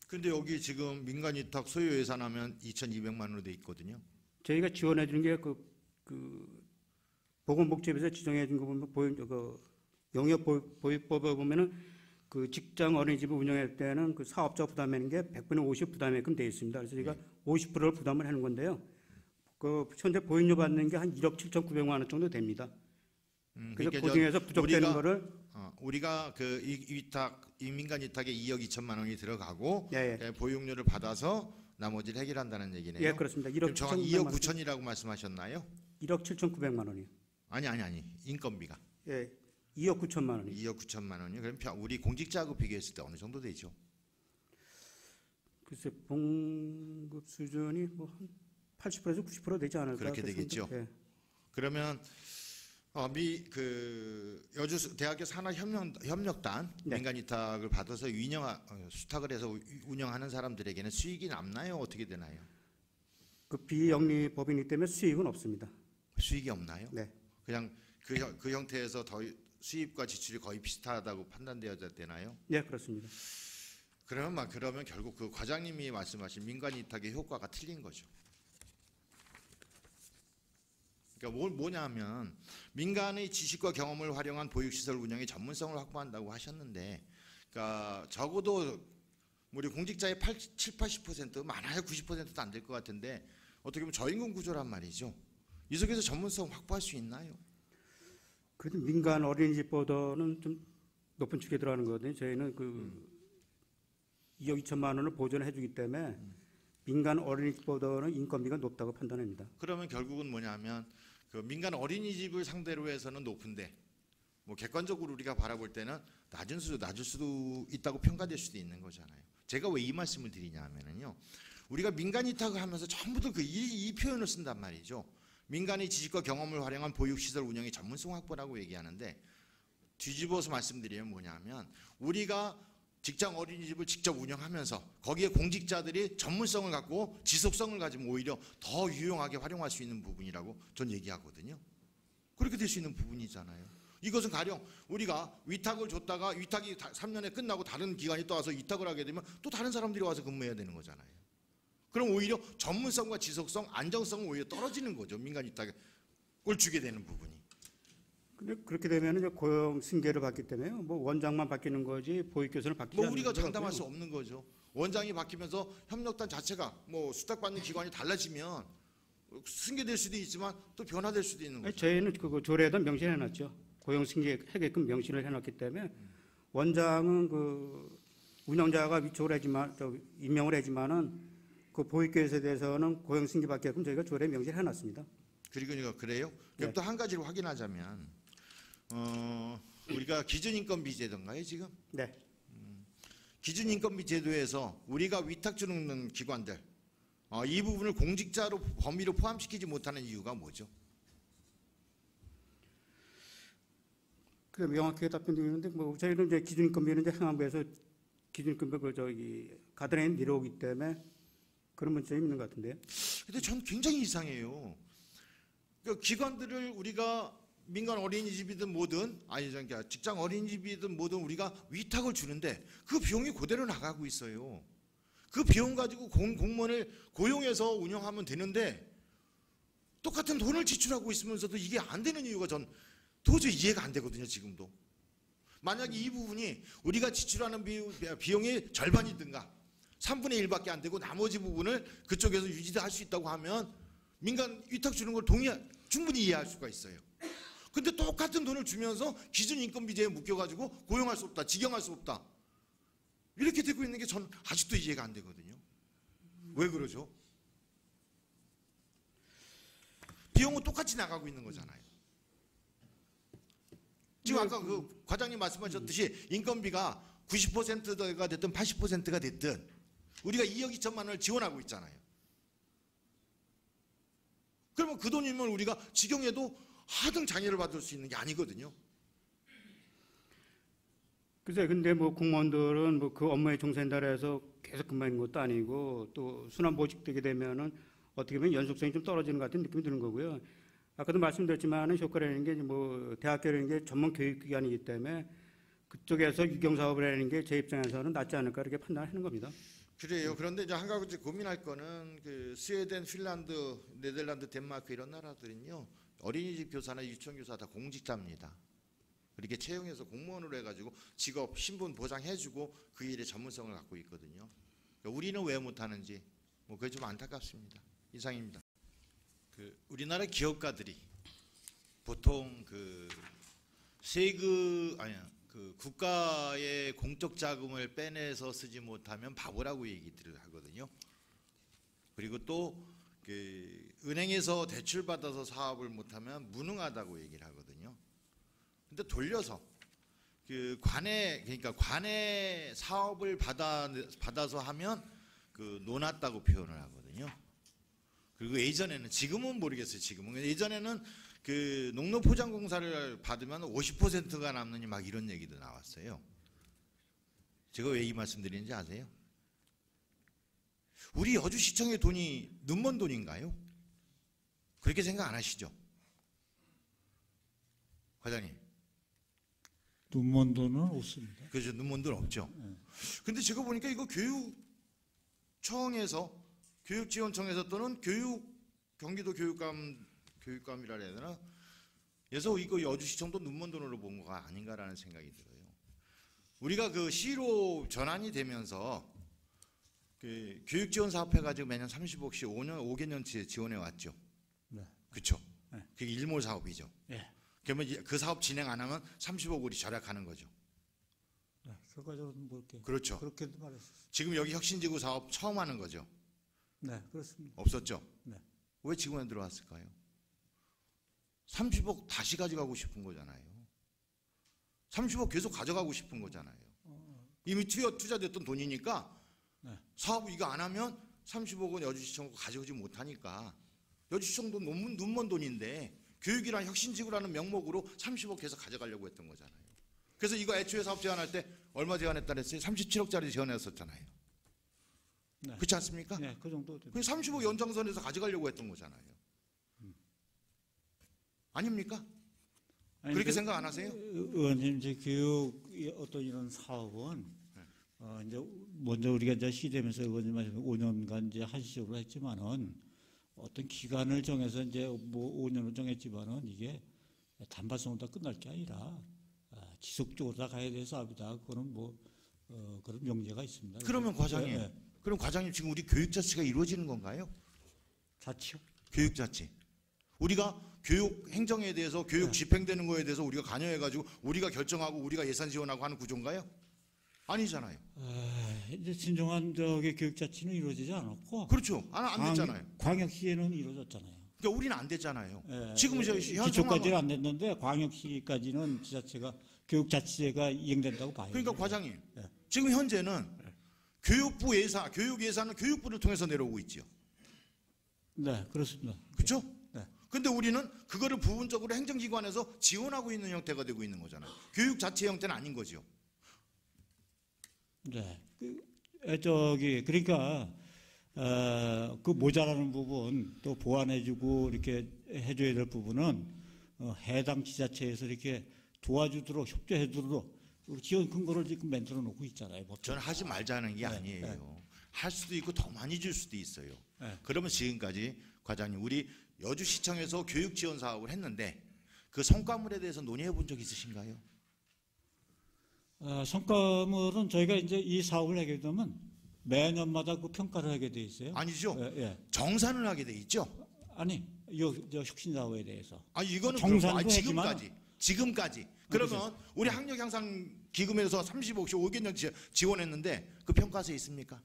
Speaker 1: 근데 여기 지금 민간 위탁 소요 예산하면 2,200만 원으로 돼 있거든요.
Speaker 5: 저희가 지원해 주는 게 그 보건복지부에서 지정해 준 거 보면 영역보육법에 보면은 그 직장 어린이집을 운영할 때는 그 사업자 부담하는 게 100분의 50 부담하게끔 되어 있습니다. 그래서 저희가 50%를 부담을 하는 건데요. 그 현재 보육료 받는 게 한 1억 7,900만 원 정도 됩니다. 그래서
Speaker 1: 그러니까
Speaker 5: 그 중에서 부족되는 거를
Speaker 1: 우리가 그 이 민간 위탁에 2억 2천만 원이 들어가고
Speaker 5: 예.
Speaker 1: 보육료를 받아서 나머지를 해결한다는 얘기네요.
Speaker 5: 예, 그렇습니다. 1억
Speaker 1: 그럼 정확히
Speaker 5: 7,900만
Speaker 1: 2억
Speaker 5: 원.
Speaker 1: 9천이라고 말씀하셨나요?
Speaker 5: 1억 7,900만 원이요.
Speaker 1: 아니 인건비가
Speaker 5: 예. 2억 9천만 원이요.
Speaker 1: 2억 9천만 원이요. 그럼 우리 공직자하고 비교했을 때 어느 정도 되죠?
Speaker 5: 글쎄 봉급 수준이 뭐 한 80%에서 90% 되지 않을까
Speaker 1: 그렇게
Speaker 5: 그렇습니다.
Speaker 1: 되겠죠.
Speaker 5: 예.
Speaker 1: 그러면 여주 대학교 산업협력단
Speaker 5: 네.
Speaker 1: 민간 위탁을 받아서 수탁을 해서 운영하는 사람들에게는 수익이 남나요? 어떻게 되나요?
Speaker 5: 그 비영리 법인이기 때문에 수익은 없습니다.
Speaker 1: 수익이 없나요?
Speaker 5: 네.
Speaker 1: 그냥 그 형태에서 더 수입과 지출이 거의 비슷하다고 판단되어야 되나요?
Speaker 5: 네, 그렇습니다.
Speaker 1: 그러면 결국 그 과장님이 말씀하신 민간 위탁의 효과가 틀린 거죠. 그러니까 뭐냐면 민간의 지식과 경험을 활용한 보육시설 운영의 전문성을 확보한다고 하셨는데, 그러니까 적어도 우리 공직자의 7, 80% 많아야 90%도 안 될 것 같은데 어떻게 보면 저임금 구조란 말이죠. 이 속에서 전문성 확보할 수 있나요?
Speaker 5: 그래도 민간 어린이집보다는 좀 높은 축에 들어가는 거거든요. 저희는 그 2억 2천만 원을 보전해 주기 때문에 민간 어린이집보다는 인건비가 높다고 판단합니다.
Speaker 1: 그러면 결국은 뭐냐면 그 민간 어린이집을 상대로 해서는 높은데 뭐 객관적으로 우리가 바라볼 때는 낮을 수도 있다고 평가될 수도 있는 거잖아요. 제가 왜 이 말씀을 드리냐 하면은요. 우리가 민간 위탁을 하면서 전부 다 이 표현을 쓴단 말이죠. 민간의 지식과 경험을 활용한 보육시설 운영의 전문성 확보라고 얘기하는데 뒤집어서 말씀드리면 뭐냐면 우리가 직장 어린이집을 직접 운영하면서 거기에 공직자들이 전문성을 갖고 지속성을 가지면 오히려 더 유용하게 활용할 수 있는 부분이라고 전 얘기하거든요. 그렇게 될 수 있는 부분이잖아요. 이것은 가령 우리가 위탁을 줬다가 위탁이 3년에 끝나고 다른 기관이 또 와서 위탁을 하게 되면 또 다른 사람들이 와서 근무해야 되는 거잖아요. 그럼 오히려 전문성과 지속성, 안정성은 오히려 떨어지는 거죠. 민간 위탁을 주게 되는 부분이.
Speaker 5: 근데 그렇게 되면 이제 고용 승계를 받기 때문에 뭐 원장만 바뀌는 거지 보육교수는 바뀌지
Speaker 1: 뭐
Speaker 5: 않는
Speaker 1: 우리가
Speaker 5: 것
Speaker 1: 장담할 수
Speaker 5: 같고요.
Speaker 1: 없는 거죠. 원장이 바뀌면서 협력단 자체가 뭐 수탁받는 기관이 달라지면 승계될 수도 있지만 또 변화될 수도 있는
Speaker 5: 아니,
Speaker 1: 거죠.
Speaker 5: 저희는 그거 조례에다 명시해놨죠. 고용 승계하게끔 명시를 해놨기 때문에 원장은 그 운영자가 위촉을 하지만 임명을 하지만은 그 보육교수에 대해서는 고용 승계받게끔 저희가 조례에 명시를 해놨습니다.
Speaker 1: 그리고 그래요? 그럼
Speaker 5: 네.
Speaker 1: 또 한 가지를 확인하자면 우리가 기준인건비 제도인가요 지금?
Speaker 5: 네.
Speaker 1: 기준인건비 제도에서 우리가 위탁 주는 기관들 이 부분을 공직자로 범위로 포함시키지 못하는 이유가 뭐죠?
Speaker 5: 그 명확하게 답변드리는데 뭐 저희는 이제 기준인건비는 이제 행안부에서 기준인건비 그 저기 가드라인 내려오기 때문에 그런 문제가 있는 것 같은데요.
Speaker 1: 근데 전 굉장히 이상해요. 그러니까 기관들을 우리가 민간 어린이집이든 뭐든 아니 그러니까 직장 어린이집이든 뭐든 우리가 위탁을 주는데 그 비용이 그대로 나가고 있어요. 그 비용 가지고 공무원을 고용해서 운영하면 되는데 똑같은 돈을 지출하고 있으면서도 이게 안 되는 이유가 전 도저히 이해가 안 되거든요. 지금도. 만약에 이 부분이 우리가 지출하는 비용의 절반이든가 3분의 1밖에 안 되고 나머지 부분을 그쪽에서 유지할 수 있다고 하면 민간 위탁 주는 걸 충분히 이해할 수가 있어요. 근데 똑같은 돈을 주면서 기준인건비제에 묶여가지고 고용할 수 없다, 직영할 수 없다. 이렇게 되고 있는 게 전 아직도 이해가 안 되거든요. 왜 그러죠? 비용은 똑같이 나가고 있는 거잖아요. 지금 아까 그 과장님 말씀하셨듯이 인건비가 90%가 됐든 80%가 됐든 우리가 2억 2천만 원을 지원하고 있잖아요. 그러면 그 돈이면 우리가 직영해도 하등 장려를 받을 수 있는 게 아니거든요.
Speaker 5: 글쎄, 근데 뭐 공무원들은 뭐 그 업무에 종사한다 해서 계속 근무하는 것도 아니고 또 순환 보직되게 되면은 어떻게 보면 연속성이 좀 떨어지는 것 같은 느낌이 드는 거고요. 아까도 말씀드렸지만은 효과라는 게 뭐 대학교라는 게 전문 교육기관이기 때문에 그쪽에서 유경 사업을 하는 게 제 입장에서는 낫지 않을까 이렇게 판단하는 겁니다.
Speaker 1: 그래요. 그런데 이제 한 가지 고민할 거는 그 스웨덴, 핀란드, 네덜란드, 덴마크 이런 나라들은요 어린이집 교사나 유치원 교사 다 공직자입니다. 그렇게 채용해서 공무원으로 해가지고 직업 신분 보장해주고 그 일에 전문성을 갖고 있거든요. 그러니까 우리는 왜 못하는지 뭐 그게 좀 안타깝습니다. 이상입니다. 그 우리나라 기업가들이 보통 그 그 국가의 공적 자금을 빼내서 쓰지 못하면 바보라고 얘기들을 하거든요. 그리고 또 그 은행에서 대출 받아서 사업을 못하면 무능하다고 얘기를 하거든요. 근데 돌려서 그 관에 사업을 받아서 하면 그 노났다고 표현을 하거든요. 그리고 예전에는 지금은 모르겠어요. 지금은 예전에는 그 농로포장공사를 받으면 50%가 남느니 막 이런 얘기도 나왔어요. 제가 왜 이 말씀드리는지 아세요? 우리 여주시청의 돈이 눈먼 돈인가요? 그렇게 생각 안 하시죠? 과장님.
Speaker 6: 눈먼 돈은 없습니다.
Speaker 1: 그죠. 눈먼 돈 없죠. 근데 제가 보니까 이거 교육청에서 교육지원청에서 또는 경기도 교육감이라 해야 되나? 그래서 이거 여주시청도 눈먼 돈으로 본 거가 아닌가라는 생각이 들어요. 우리가 그 시로 전환이 되면서 그 교육지원 사업 해가지고 매년 30억씩 5개년치에 지원해 왔죠.
Speaker 6: 네.
Speaker 1: 그렇죠.
Speaker 6: 네.
Speaker 1: 그게 일몰 사업이죠.
Speaker 6: 네.
Speaker 1: 그러면 그 사업 진행 안 하면 30억 우리 절약하는 거죠.
Speaker 6: 네, 결과적으로 뭐 이렇게
Speaker 1: 그렇죠.
Speaker 6: 그렇게도 말했었어요.
Speaker 1: 지금 여기 혁신지구 사업 처음 하는 거죠.
Speaker 6: 네, 그렇습니다.
Speaker 1: 없었죠.
Speaker 6: 네.
Speaker 1: 왜 지금에 들어왔을까요? 30억 다시 가져가고 싶은 거잖아요. 30억 계속 가져가고 싶은 거잖아요. 이미 투자됐던 돈이니까
Speaker 6: 네.
Speaker 1: 사업 이거 안 하면 30억은 여주시청 가져오지 못하니까 여주시청도 눈먼 돈인데 교육이란 혁신지구라는 명목으로 30억 해서 가져가려고 했던 거잖아요. 그래서 이거 애초에 사업 제안할 때 얼마 제안했다 그랬어요? 37억짜리 제안했었잖아요.
Speaker 6: 네.
Speaker 1: 그렇지 않습니까?
Speaker 6: 네, 그 정도 됩니다.
Speaker 1: 그 30억 연장선에서 가져가려고 했던 거잖아요. 아닙니까?
Speaker 6: 아니,
Speaker 1: 그렇게 생각 안 하세요?
Speaker 6: 의원님, 이제 교육의 어떤 이런 사업은 이제 먼저 우리가 이제 시되면서 의원님 말씀 5년간 이제 한시적으로 했지만은 어떤 기간을 정해서 이제 뭐 5년을 정했지만은 이게 단발성으로 다 끝날 게 아니라 지속적으로 다 가야 될 사업이다. 그거는 뭐 그런 명제가 있습니다.
Speaker 1: 그러면 과장님,
Speaker 6: 네, 네.
Speaker 1: 그럼 과장님 지금 우리 교육자치가 이루어지는 건가요?
Speaker 6: 자치요?
Speaker 1: 교육자치. 우리가 교육 행정에 대해서 교육 집행되는 거에 대해서 우리가 관여해가지고 우리가 결정하고 우리가 예산 지원하고 하는 구조인가요? 아니잖아요.
Speaker 6: 이제 진정한 저기 교육자치는 이루어지지 않았고
Speaker 1: 그렇죠. 안 됐잖아요.
Speaker 6: 광역시에는 이루어졌잖아요.
Speaker 1: 그러니까 우리는 안 됐잖아요.
Speaker 6: 예,
Speaker 1: 지금 저희
Speaker 6: 기초까지는 안 됐는데 광역시까지는 지자체가 교육자치제가 이행된다고 봐요.
Speaker 1: 그러니까 과장님,
Speaker 6: 예.
Speaker 1: 지금 현재는 교육부 예산, 교육 예산은 교육부를 통해서 내려오고 있죠.
Speaker 6: 네, 그렇습니다.
Speaker 1: 그렇죠?
Speaker 6: 네.
Speaker 1: 근데 우리는 그거를 부분적으로 행정기관에서 지원하고 있는 형태가 되고 있는 거잖아요. 교육 자체 형태는 아닌 거죠.
Speaker 6: 네, 그러니까 그 모자라는 부분 또 보완해주고 이렇게 해줘야 될 부분은 해당 지자체에서 이렇게 도와주도록 협조해주도록 지원 근거를 지금 만들어 놓고 있잖아요.
Speaker 1: 저는 하지 말자는 게 아니에요.
Speaker 6: 네.
Speaker 1: 할 수도 있고 더 많이 줄 수도 있어요.
Speaker 6: 네.
Speaker 1: 그러면 지금까지 과장님 우리 여주시청에서 교육 지원 사업을 했는데 그 성과물에 대해서 논의해 본 적 있으신가요?
Speaker 6: 성과물은 저희가 이제 이 사업을 하게 되면 매년마다 그 평가를 하게 돼 있어요.
Speaker 1: 아니죠.
Speaker 6: 예.
Speaker 1: 정산을 하게 돼 있죠.
Speaker 6: 아니, 저 혁신 사업에 대해서.
Speaker 1: 아니 이거는
Speaker 6: 정산도
Speaker 1: 그렇고,
Speaker 6: 했지만
Speaker 1: 지금까지. 그러면 우리 학력 향상 기금에서 30억씩 5개년 지원했는데 그 평가서에 있습니까?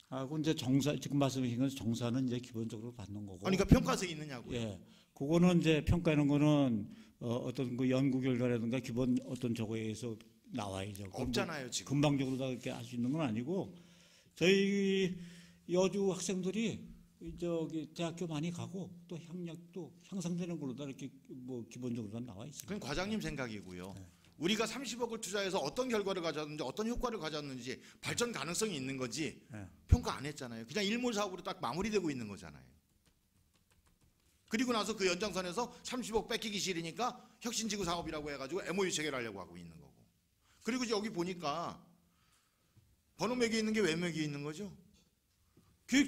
Speaker 6: 그 이제 지금 말씀하신 건 정산은 이제 기본적으로 받는 거고.
Speaker 1: 그러니까 평가서에 있느냐고요.
Speaker 6: 예. 그거는 이제 평가하는 거는 어떤 그 연구 결과라든가 기본 어떤 저거에 의해서 나와야죠.
Speaker 1: 없잖아요 지금.
Speaker 6: 금방적으로 다 그렇게 할 수 있는 건 아니고 저희 여주 학생들이 저기 대학교 많이 가고 또 학력도 향상되는 걸로 다 이렇게 뭐 기본적으로 다 나와 있습니다.
Speaker 1: 그건 과장님 생각이고요.
Speaker 6: 네.
Speaker 1: 우리가 30억을 투자해서 어떤 결과를 가졌는지 어떤 효과를 가졌는지 발전 가능성이 있는 거지
Speaker 6: 네.
Speaker 1: 평가 안 했잖아요. 그냥 일몰 사업으로 딱 마무리되고 있는 거잖아요. 그리고 나서 그 연장선에서 30억 뺏기기 싫으니까 혁신지구 사업이라고 해가지고 MOU 체결하려고 하고 있는 거고. 그리고 이제 여기 보니까 번호 매겨 있는 게 왜 매겨 있는 거죠?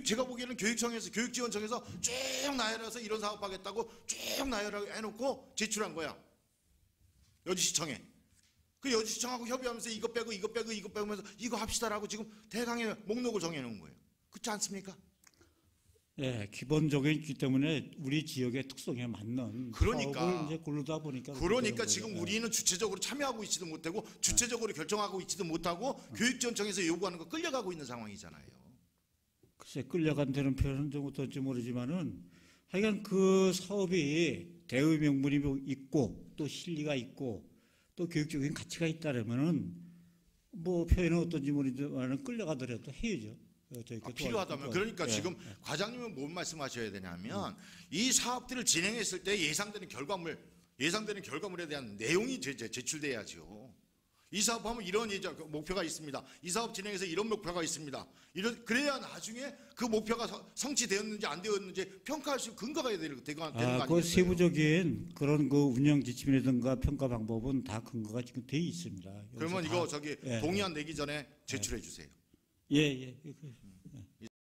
Speaker 1: 제가 보기에는 교육청에서 교육지원청에서 쭉 나열해서 이런 사업하겠다고 쭉 나열해놓고 제출한 거야. 여주시청에. 그 여주시청하고 협의하면서 이거 빼고 이거 빼고 이거 빼고 하면서 이거 합시다라고 지금 대강의 목록을 정해놓은 거예요. 그렇지 않습니까?
Speaker 6: 예, 기본적이기 때문에 우리 지역의 특성에 맞는
Speaker 1: 그러니까.
Speaker 6: 사업을 이제 고르다 보니까
Speaker 1: 그러니까
Speaker 6: 그런
Speaker 1: 지금
Speaker 6: 거예요.
Speaker 1: 우리는 주체적으로 참여하고 있지도 못하고 주체적으로 결정하고 있지도 못하고 교육지원청에서 요구하는 거 끌려가고 있는 상황이잖아요.
Speaker 6: 글쎄 끌려간다는 표현은 좀 어떨지 모르지만은 하여간 그 사업이 대의 명분이 있고 또 실리가 있고 또 교육적인 가치가 있다면은 뭐 표현은 어떤지 모르지만은 끌려가더라도 해야죠.
Speaker 1: 필요하다면 그러니까
Speaker 6: 예.
Speaker 1: 지금 과장님은 뭔 말씀하셔야 되냐면 이 사업들을 진행했을 때 예상되는 결과물에 대한 내용이 제출돼야죠. 이 사업하면 이런 목표가 있습니다. 이 사업 진행해서 이런 목표가 있습니다. 그래야 나중에 그 목표가 성취되었는지 안 되었는지 평가할 수 근거가 되는 거 아니겠어요?
Speaker 6: 그 세부적인 그런 그 운영 지침이라든가 평가 방법은 다 근거가 지금 돼 있습니다.
Speaker 1: 그러면 이거
Speaker 6: 예.
Speaker 1: 동의안 내기 전에 제출해 주세요.
Speaker 6: 예.